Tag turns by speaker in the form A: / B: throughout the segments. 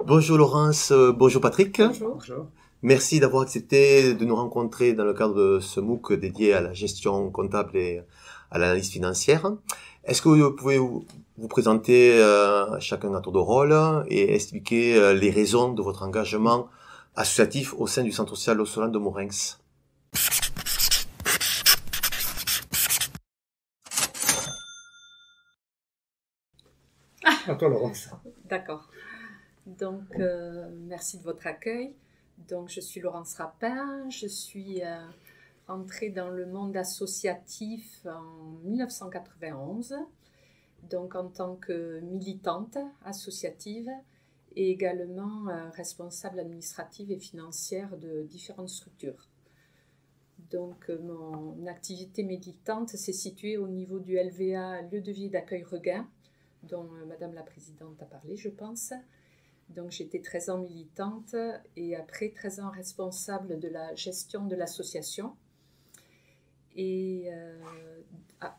A: Bonjour Laurence, bonjour Patrick.
B: Bonjour.
C: Bonjour.
A: Merci d'avoir accepté de nous rencontrer dans le cadre de ce MOOC dédié à la gestion comptable et à l'analyse financière. Est-ce que vous pouvez vous présenter chacun à tour de rôle et expliquer les raisons de votre engagement associatif au sein du Centre social Ossolan de Morenx?
C: À toi, Laurence.
B: D'accord. Donc, merci de votre accueil. Donc, je suis Laurence Rapin. Je suis entrée dans le monde associatif en 1991, donc en tant que militante associative et également responsable administrative et financière de différentes structures. Donc, mon activité militante s'est située au niveau du LVA, lieu de vie et d'accueil Regain, dont Madame la Présidente a parlé, je pense. Donc, j'étais 13 ans militante et après 13 ans responsable de la gestion de l'association. Et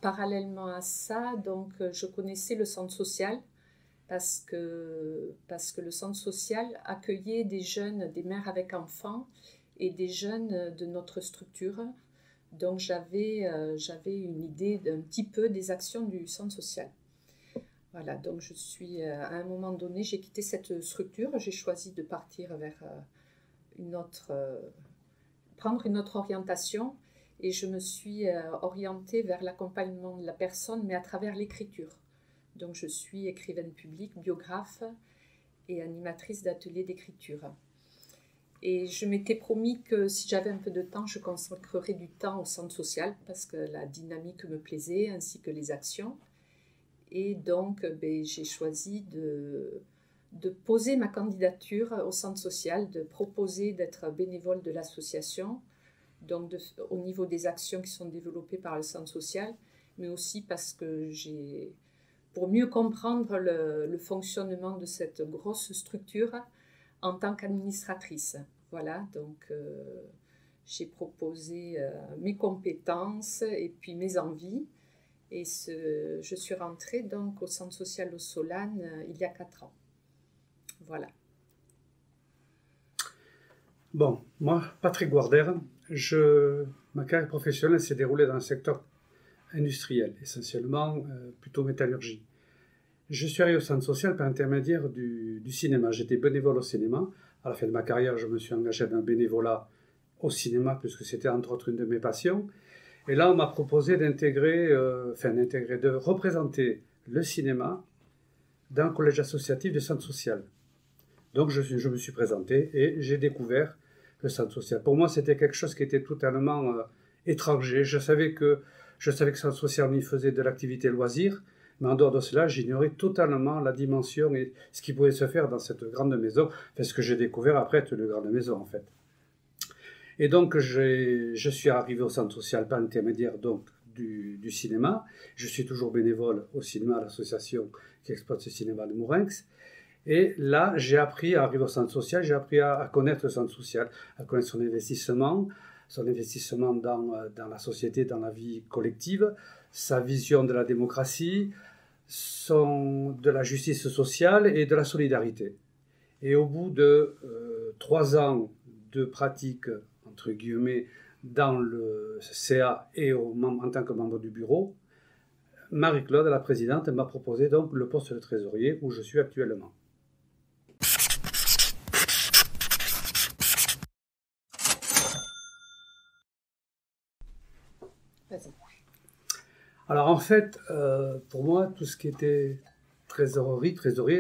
B: parallèlement à ça, donc, je connaissais le centre social parce que le centre social accueillait des jeunes, des mères avec enfants et des jeunes de notre structure. Donc, j'avais une idée d'un petit peu des actions du centre social. Voilà, donc à un moment donné, j'ai quitté cette structure, j'ai choisi de partir vers prendre une autre orientation et je me suis orientée vers l'accompagnement de la personne, mais à travers l'écriture. Donc je suis écrivaine publique, biographe et animatrice d'ateliers d'écriture. Et je m'étais promis que si j'avais un peu de temps, je consacrerais du temps au centre social parce que la dynamique me plaisait ainsi que les actions. Et donc, j'ai choisi de poser ma candidature au centre social, de proposer d'être bénévole de l'association, donc au niveau des actions qui sont développées par le centre social, mais aussi parce que pour mieux comprendre le fonctionnement de cette grosse structure en tant qu'administratrice. Voilà, donc j'ai proposé mes compétences et puis mes envies. Et je suis rentrée donc au Centre social Ossolan il y a 4 ans. Voilà.
C: Bon, moi, Patrick Guarder, ma carrière professionnelle s'est déroulée dans le secteur industriel, essentiellement plutôt métallurgie. Je suis arrivé au centre social par intermédiaire du cinéma. J'étais bénévole au cinéma. À la fin de ma carrière, je me suis engagé dans un bénévolat au cinéma, puisque c'était entre autres une de mes passions. Et là, on m'a proposé de représenter le cinéma dans le collège associatif du centre social. Donc, je me suis présenté et j'ai découvert le centre social. Pour moi, c'était quelque chose qui était totalement étranger. Je savais que le centre social, on y faisait de l'activité loisir, mais en dehors de cela, j'ignorais totalement la dimension et ce qui pouvait se faire dans cette grande maison. Enfin, ce que j'ai découvert après être une grande maison, en fait. Et donc, je suis arrivé au centre social par l'intermédiaire donc du cinéma. Je suis toujours bénévole au cinéma, à l'association qui exploite ce cinéma de Morenx. Et là, j'ai appris à arriver au centre social, j'ai appris à connaître le centre social, à connaître son investissement dans la société, dans la vie collective, sa vision de la démocratie, de la justice sociale et de la solidarité. Et au bout de 3 ans de pratique, entre guillemets, dans le CA et en tant que membre du bureau, Marie-Claude, la présidente, m'a proposé donc le poste de trésorier où je suis actuellement.
B: Vas-y.
C: Alors en fait, pour moi, tout ce qui était trésorier,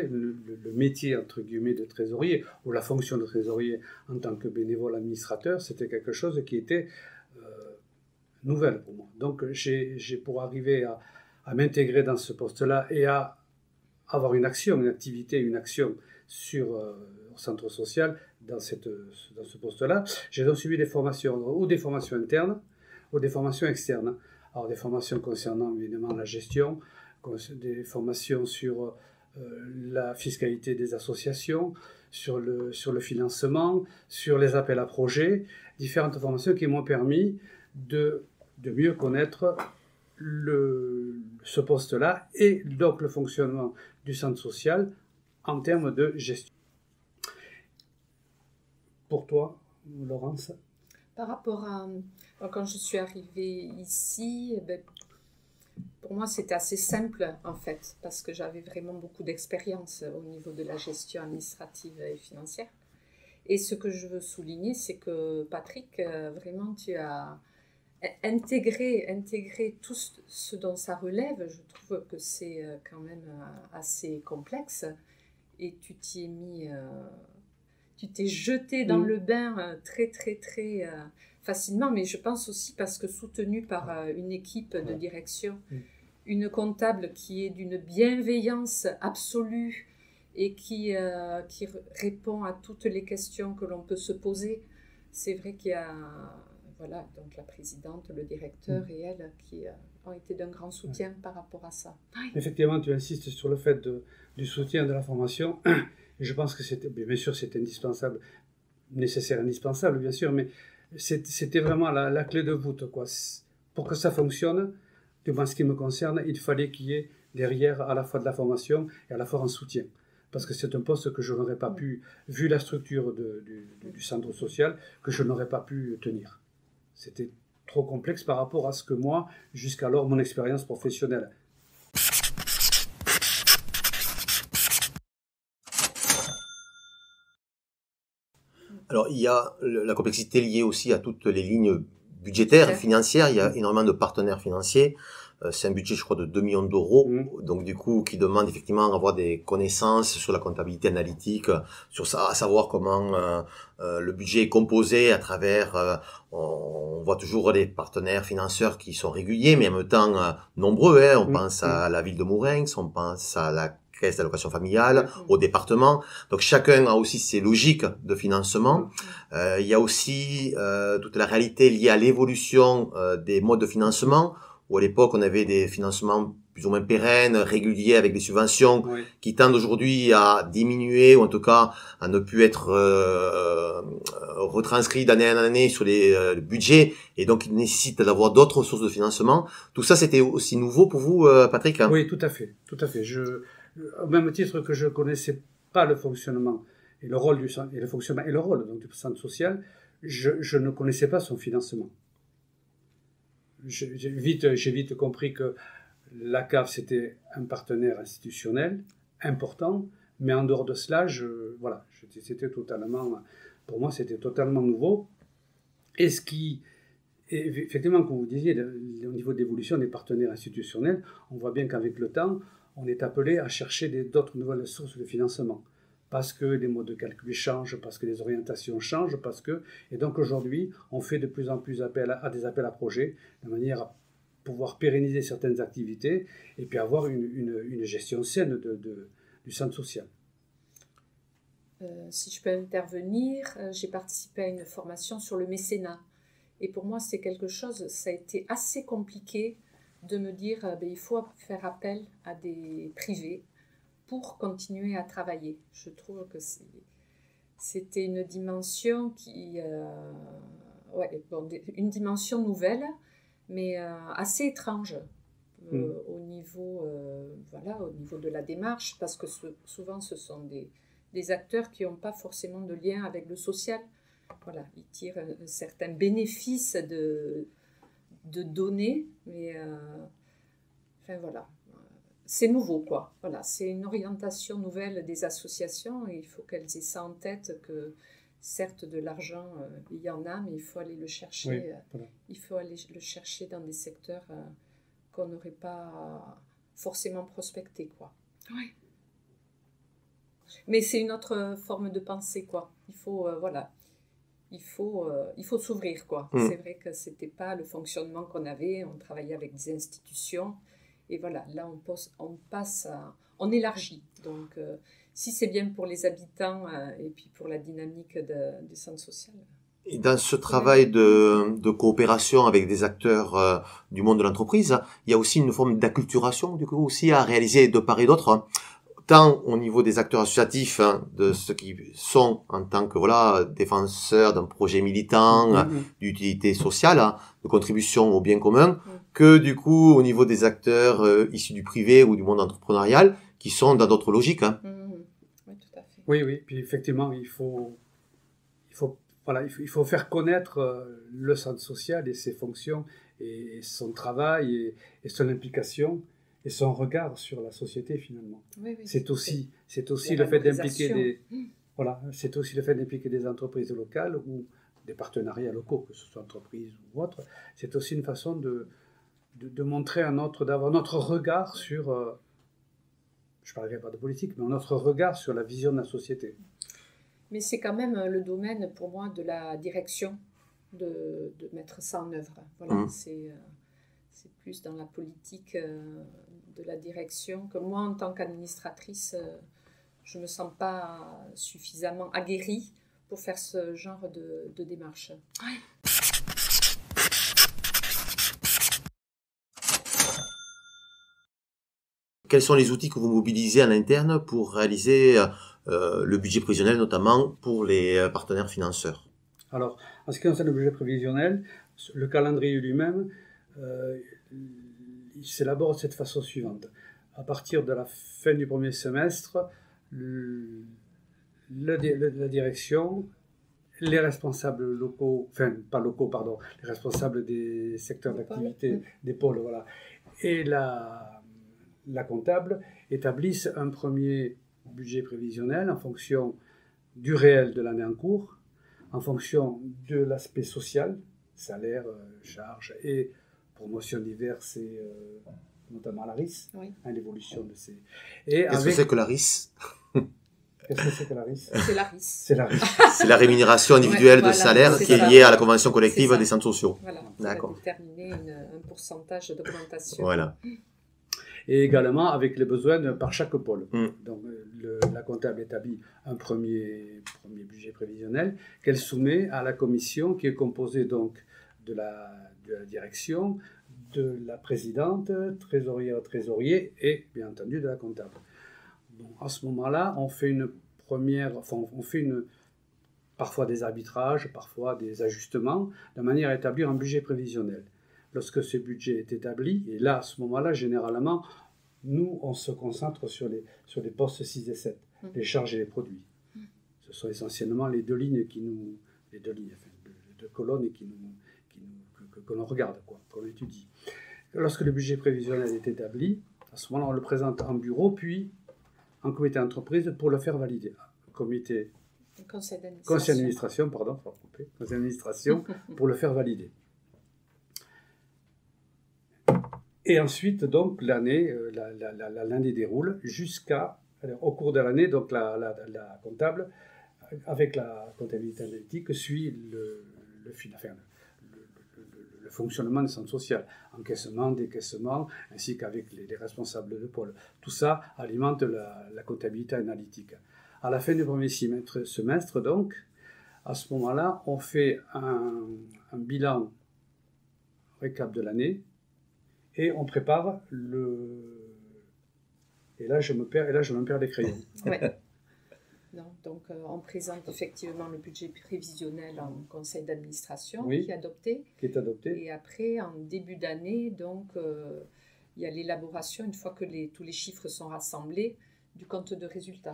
C: le métier entre guillemets de trésorier, ou la fonction de trésorier en tant que bénévole administrateur, c'était quelque chose qui était nouvelle pour moi. Donc pour arriver à m'intégrer dans ce poste-là et à avoir une action au centre social dans ce poste-là, j'ai donc suivi des formations, ou des formations internes, ou des formations externes. Alors des formations concernant évidemment la gestion, des formations sur la fiscalité des associations, sur le financement, sur les appels à projets, différentes formations qui m'ont permis de mieux connaître ce poste-là et donc le fonctionnement du centre social en termes de gestion. pour toi, Laurence?
B: Par rapport à quand je suis arrivée ici, pour moi c'était assez simple en fait, parce que j'avais vraiment beaucoup d'expérience au niveau de la gestion administrative et financière. Et ce que je veux souligner, c'est que Patrick, vraiment tu as intégré tout ce dont ça relève. Je trouve que c'est quand même assez complexe. Et tu t'y es mis, tu t'es jeté dans le bain très facilement, mais je pense aussi parce que soutenu par une équipe de direction, une comptable qui est d'une bienveillance absolue et qui répond à toutes les questions que l'on peut se poser. C'est vrai qu'il y a voilà, donc la présidente, le directeur et elle qui ont été d'un grand soutien par rapport à ça.
C: Effectivement, tu insistes sur le fait du soutien de la formation. Et je pense que c'était, bien sûr, c'est indispensable, nécessaire, indispensable, bien sûr, mais c'était vraiment la clé de voûte, quoi. Pour que ça fonctionne, du moins ce qui me concerne, il fallait qu'il y ait derrière à la fois de la formation et à la fois un soutien. Parce que c'est un poste que je n'aurais pas pu, vu la structure du centre social, que je n'aurais pas pu tenir. C'était trop complexe par rapport à ce que moi, jusqu'alors, mon expérience professionnelle.
A: Alors, il y a la complexité liée aussi à toutes les lignes budgétaires, financières. Il y a énormément de partenaires financiers. C'est un budget, je crois, de 2 millions d'euros. Donc, du coup, qui demande effectivement d'avoir des connaissances sur la comptabilité analytique, sur ça, à savoir comment le budget est composé à travers... on voit toujours des partenaires financeurs qui sont réguliers, mais en même temps nombreux. On pense à la ville de Mourenx, on pense à la caisse d'allocation familiale, au département. Donc chacun a aussi ses logiques de financement. Il y a aussi toute la réalité liée à l'évolution des modes de financement, où à l'époque on avait des financements plus ou moins pérennes, réguliers, avec des subventions qui tendent aujourd'hui à diminuer, ou en tout cas à ne plus être retranscrits d'année en année sur les budgets, et donc il nécessite d'avoir d'autres sources de financement. Tout ça, c'était aussi nouveau pour vous, Patrick?
C: Oui, tout à fait, tout à fait. Au même titre que je ne connaissais pas le fonctionnement et le rôle du centre, et le fonctionnement et le rôle donc, du centre social, je ne connaissais pas son financement. J'ai vite compris que la CAF, c'était un partenaire institutionnel important, mais en dehors de cela, c'était totalement, pour moi, c'était totalement nouveau. Et effectivement, comme vous disiez, au niveau de l'évolution des partenaires institutionnels, on voit bien qu'avec le temps, on est appelé à chercher d'autres nouvelles sources de financement. Parce que les modes de calcul changent, parce que les orientations changent, et donc aujourd'hui, on fait de plus en plus des appels à projets, de manière à pouvoir pérenniser certaines activités, et puis avoir une gestion saine du centre social.
B: Si je peux intervenir, j'ai participé à une formation sur le mécénat. Et pour moi, c'est quelque chose, ça a été assez compliqué de me dire il faut faire appel à des privés pour continuer à travailler. Je trouve que c'était une dimension une dimension nouvelle, mais assez étrange au niveau de la démarche, parce que souvent ce sont des acteurs qui n'ont pas forcément de lien avec le social. Voilà, ils tirent un certain bénéfice de données, mais c'est nouveau, quoi. Voilà, c'est une orientation nouvelle des associations, et il faut qu'elles aient ça en tête, que certes de l'argent il y en a, mais il faut aller le chercher. Il faut aller le chercher dans des secteurs qu'on n'aurait pas forcément prospectés, quoi. Oui. Mais c'est une autre forme de pensée, quoi. Il faut il faut s'ouvrir, quoi. C'est vrai que c'était pas le fonctionnement qu'on avait. On travaillait avec des institutions, et voilà, là on élargit. Donc si c'est bien pour les habitants et puis pour la dynamique du centre social.
A: Et dans ce travail de coopération avec des acteurs du monde de l'entreprise, il y a aussi une forme d'acculturation, du coup, aussi à réaliser de part et d'autre, tant au niveau des acteurs associatifs, de ceux qui sont en tant que défenseurs d'un projet militant, d'utilité sociale, de contribution au bien commun, que du coup au niveau des acteurs issus du privé ou du monde entrepreneurial, qui sont dans d'autres logiques.
B: Oui, tout à fait.
C: Oui, puis effectivement, il faut voilà, il faut faire connaître le centre social et ses fonctions et son travail et son implication et son regard sur la société finalement.
B: Oui, oui,
C: C'est aussi
B: la
C: le fait d'impliquer
B: valorisation.
C: voilà, c'est aussi le fait d'impliquer des entreprises locales ou des partenariats locaux, que ce soit entreprises ou autres. C'est aussi une façon de montrer d'avoir notre regard sur, je ne parlerai pas de politique, mais notre regard sur la vision de la société.
B: Mais c'est quand même le domaine pour moi de la direction, de mettre ça en œuvre. Voilà, c'est plus dans la politique de la direction que moi, en tant qu'administratrice, je ne me sens pas suffisamment aguerrie pour faire ce genre de démarche.
A: Quels sont les outils que vous mobilisez en interne pour réaliser le budget prévisionnel, notamment pour les partenaires financeurs?
C: Alors, en ce qui concerne le budget prévisionnel, le calendrier lui-même, il s'élabore de cette façon suivante. À partir de la fin du premier semestre, la direction, les responsables locaux, enfin pas locaux, pardon, les responsables des secteurs d'activité, des pôles, voilà, et la comptable établissent un premier budget prévisionnel en fonction du réel de l'année en cours, en fonction de l'aspect social, salaire, charges et promotions diverses et notamment la RIS, l'évolution de ces...
A: Qu'est-ce que c'est que la RIS?
C: Qu'est-ce que c'est que la RIS?
B: C'est la RIS.
C: C'est la RIS.
A: C'est la rémunération individuelle de salaire qui est liée à la convention collective des centres sociaux.
B: Voilà,
A: d'accord.
B: Déterminer un pourcentage d'augmentation.
A: Voilà.
C: Et également avec les besoins par chaque pôle. Donc la comptable établit un premier budget prévisionnel qu'elle soumet à la commission qui est composée donc de la direction, de la présidente, trésorier et bien entendu de la comptable. Bon, à ce moment-là, on fait parfois des arbitrages, parfois des ajustements, de manière à établir un budget prévisionnel. Lorsque ce budget est établi, et là, à ce moment-là, généralement, nous, on se concentre sur les postes 6 et 7, les charges et les produits. Ce sont essentiellement les deux lignes les deux colonnes que l'on regarde, qu'on étudie. Lorsque le budget prévisionnel est établi, à ce moment-là, on le présente en bureau, puis en comité d'entreprise pour le faire valider. Conseil d'administration pour le faire valider. Et ensuite, donc, l'année déroule au cours de l'année, donc la comptable, avec la comptabilité analytique, suit le fonctionnement du centre social, encaissement, décaissement, ainsi qu'avec les responsables de pôle. Tout ça alimente la comptabilité analytique. À la fin du premier semestre, donc, à ce moment-là, on fait un bilan récap de l'année et on prépare Et là, je me perds les crayons.
B: Ouais. Non, donc, on présente effectivement le budget prévisionnel en conseil d'administration qui est adopté. Et après, en début d'année, donc, il y a l'élaboration, une fois que tous les chiffres sont rassemblés, du compte de résultat,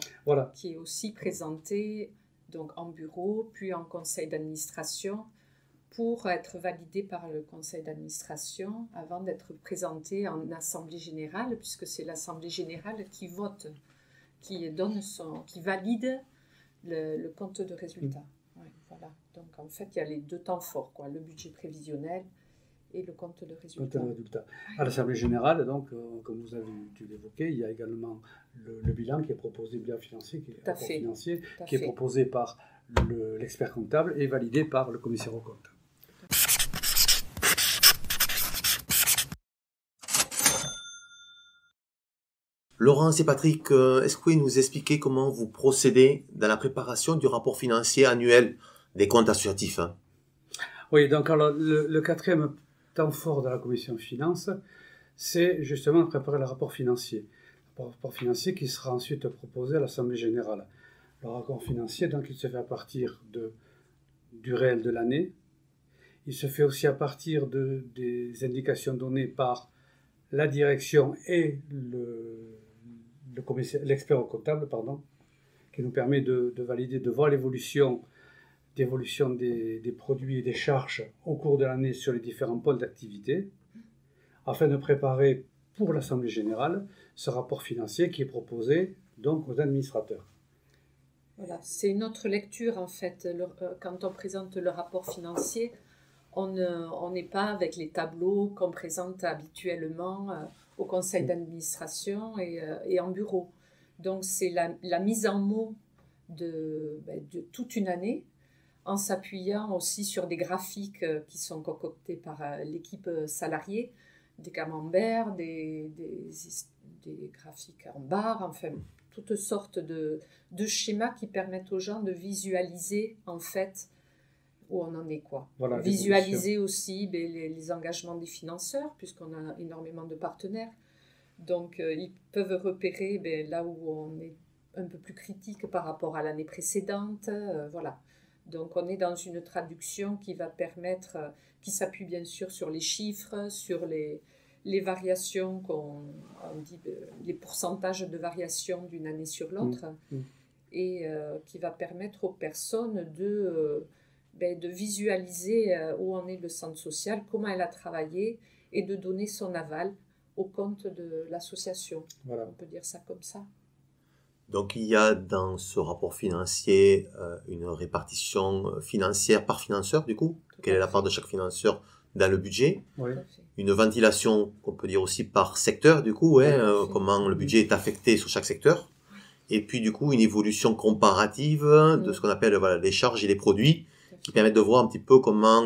B: qui est aussi présenté donc, en bureau, puis en conseil d'administration, pour être validé par le conseil d'administration avant d'être présenté en assemblée générale, puisque c'est l'assemblée générale qui vote, qui valide le compte de résultat. Ouais, voilà. Donc en fait, il y a les deux temps forts, le budget prévisionnel et le compte de résultat.
C: À l'assemblée générale, donc, comme vous avez dû l'évoquer, il y a également le bilan qui est proposé, le bilan financier, qui est proposé par l'expert comptable et validé par le commissaire aux comptes.
A: Laurence et Patrick, est-ce que vous pouvez nous expliquer comment vous procédez dans la préparation du rapport financier annuel des comptes associatifs?
C: Oui, donc alors, le quatrième temps fort de la commission finances, c'est justement de préparer le rapport financier. Le rapport financier qui sera ensuite proposé à l'Assemblée générale. Le rapport financier, donc, il se fait à partir du réel de l'année. Il se fait aussi à partir des indications données par la direction et l'expert comptable, qui nous permet de valider, de voir l'évolution d'évolution des produits et des charges au cours de l'année sur les différents pôles d'activité, afin de préparer pour l'Assemblée générale ce rapport financier qui est proposé donc aux administrateurs.
B: Voilà, c'est une autre lecture en fait. Quand on présente le rapport financier, on n'est pas avec les tableaux qu'on présente habituellement au conseil d'administration et en bureau. Donc c'est la mise en mots de toute une année, en s'appuyant aussi sur des graphiques qui sont concoctés par l'équipe salariée, des camemberts, des graphiques en barre, enfin toutes sortes de schémas qui permettent aux gens de visualiser en fait où on en est quoi.
C: Voilà,
B: Visualiser aussi les engagements des financeurs, puisqu'on a énormément de partenaires. Donc ils peuvent repérer là où on est un peu plus critique par rapport à l'année précédente. Voilà. Donc on est dans une traduction qui va permettre, qui s'appuie bien sûr sur les chiffres, sur les variations qu'on dit, les pourcentages de variation d'une année sur l'autre, et qui va permettre aux personnes de visualiser où en est le centre social, comment elle a travaillé, et de donner son aval au compte de l'association. Voilà. On peut dire ça comme ça.
A: Donc il y a dans ce rapport financier une répartition financière par financeur du coup. Quelle est la part de chaque financeur dans le budget?
C: Oui.
A: Une ventilation, on peut dire aussi par secteur du coup, comment le budget est affecté sur chaque secteur. Et puis du coup une évolution comparative de ce qu'on appelle les charges et les produits qui permettent de voir un petit peu comment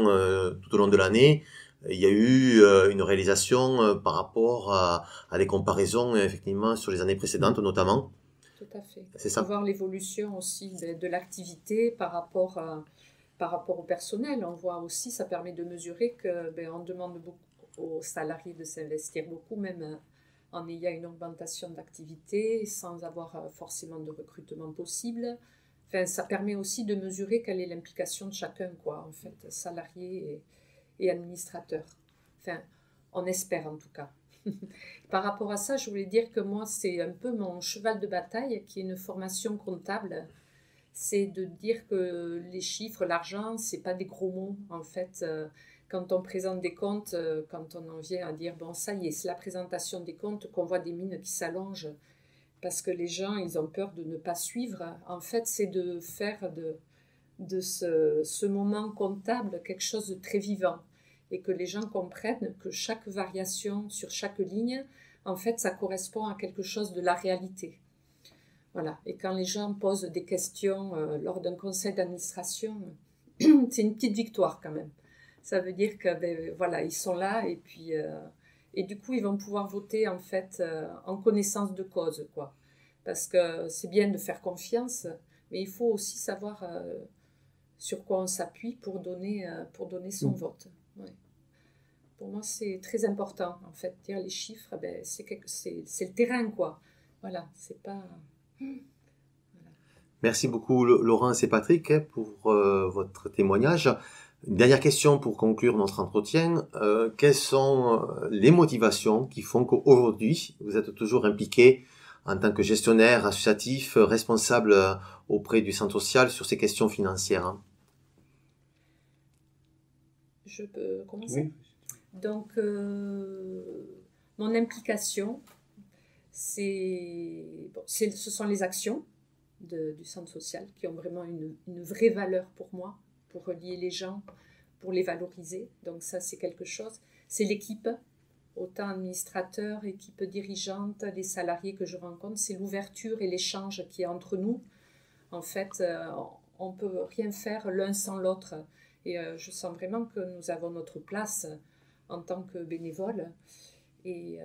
A: tout au long de l'année il y a eu une réalisation par rapport à des comparaisons effectivement sur les années précédentes notamment.
B: Tout à fait.
A: C'est ça.
B: Voir l'évolution aussi de l'activité par rapport au personnel. On voit aussi, ça permet de mesurer qu'on demande beaucoup aux salariés de s'investir beaucoup, même en ayant une augmentation d'activité, sans avoir forcément de recrutement possible. Enfin, ça permet aussi de mesurer quelle est l'implication de chacun, quoi, en fait, salarié et administrateur. Enfin, on espère en tout cas. Par rapport à ça, je voulais dire que moi, c'est un peu mon cheval de bataille, qui est une formation comptable. C'est de dire que les chiffres, l'argent, c'est pas des gros mots. En fait, quand on présente des comptes, quand on en vient à dire, bon, ça y est, c'est la présentation des comptes, qu'on voit des mines qui s'allongent, parce que les gens, ils ont peur de ne pas suivre. En fait, c'est de faire de ce moment comptable quelque chose de très vivant. Et que les gens comprennent que chaque variation sur chaque ligne, en fait, ça correspond à quelque chose de la réalité. Voilà. Et quand les gens posent des questions lors d'un conseil d'administration, c'est une petite victoire quand même. Ça veut dire que voilà, ils sont là et puis et du coup ils vont pouvoir voter en fait en connaissance de cause, quoi. Parce que c'est bien de faire confiance, mais il faut aussi savoir sur quoi on s'appuie pour donner son vote. Ouais. Pour moi, c'est très important, en fait. Dire les chiffres, c'est le terrain, quoi. Voilà, c'est pas... Voilà.
A: Merci beaucoup, Laurence et Patrick, pour votre témoignage. Une dernière question pour conclure notre entretien. Quelles sont les motivations qui font qu'aujourd'hui, vous êtes toujours impliqué en tant que gestionnaire associatif, responsable auprès du centre social sur ces questions financières?
B: Je peux commencer?
C: Oui.
B: Donc, mon implication, ce sont les actions du centre social qui ont vraiment une vraie valeur pour moi, pour relier les gens, pour les valoriser. Donc ça, c'est quelque chose. C'est l'équipe, autant administrateur, équipe dirigeante, les salariés que je rencontre. C'est l'ouverture et l'échange qui est entre nous. En fait, on ne peut rien faire l'un sans l'autre. Et je sens vraiment que nous avons notre place en tant que bénévole. Et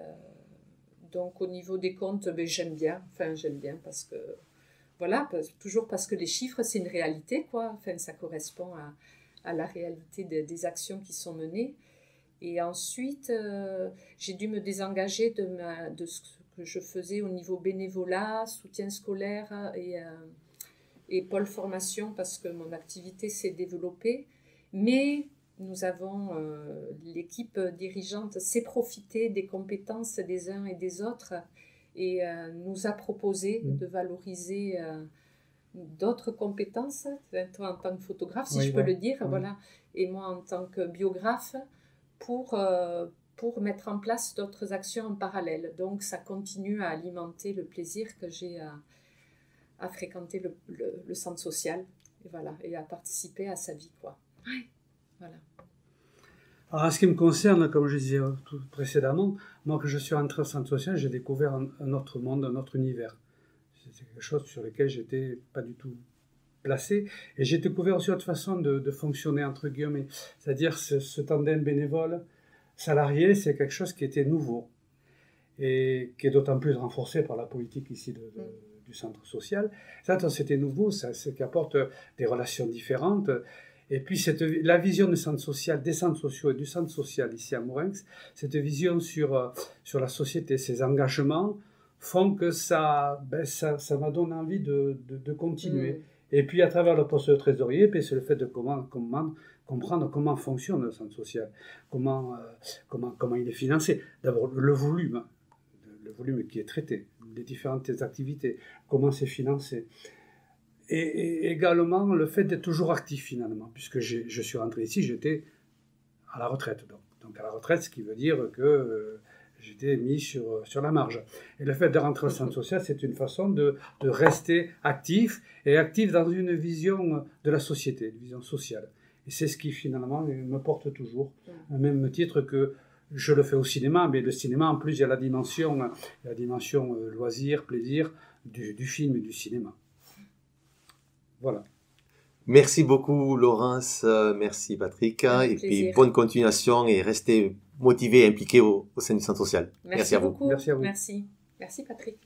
B: donc, au niveau des comptes, j'aime bien parce que, voilà, toujours parce que les chiffres, c'est une réalité, quoi. Enfin, ça correspond à la réalité des actions qui sont menées. Et ensuite, j'ai dû me désengager de ce que je faisais au niveau bénévolat, soutien scolaire et pôle formation, parce que mon activité s'est développée. Mais nous avons, l'équipe dirigeante s'est profitée des compétences des uns et des autres et nous a proposé de valoriser d'autres compétences, toi en tant que photographe, si
C: Oui,
B: je peux
C: voilà.
B: le dire,
C: Oui.
B: voilà, et moi en tant que biographe, pour mettre en place d'autres actions en parallèle. Donc ça continue à alimenter le plaisir que j'ai à fréquenter le centre social, et voilà, et à participer à sa vie, quoi. Ouais, voilà.
C: Alors, en ce qui me concerne, comme je disais tout précédemment, moi, que je suis entré au centre social, j'ai découvert un autre monde, un autre univers. C'était quelque chose sur lequel j'étais pas du tout placé. Et j'ai découvert aussi autre façon de fonctionner, entre guillemets. C'est-à-dire ce tandem bénévole salarié, c'est quelque chose qui était nouveau et qui est d'autant plus renforcé par la politique ici du centre social. Ça, c'était nouveau, ça, c'est qui apporte des relations différentes. Et puis la vision du centre social, des centres sociaux et du centre social ici à Mourenx, cette vision sur la société, ses engagements, font que ça m'a donné envie de continuer. Et puis à travers le poste de trésorier, puis c'est le fait de comprendre comment fonctionne le centre social, comment il est financé. D'abord le volume qui est traité, les différentes activités, comment c'est financé. Et également le fait d'être toujours actif finalement, puisque je suis rentré ici, j'étais à la retraite. Donc à la retraite, ce qui veut dire que j'étais mis sur la marge. Et le fait de rentrer au centre social, c'est une façon de rester actif, et actif dans une vision de la société, une vision sociale. Et c'est ce qui finalement me porte toujours, au même titre que je le fais au cinéma, mais le cinéma en plus il y a la dimension loisir, plaisir du film et du cinéma. Voilà.
A: Merci beaucoup Laurence, merci Patrick, et puis bonne continuation et restez motivés et impliqués au sein du centre social.
B: Merci à vous.
C: Merci à vous.
B: Merci Patrick.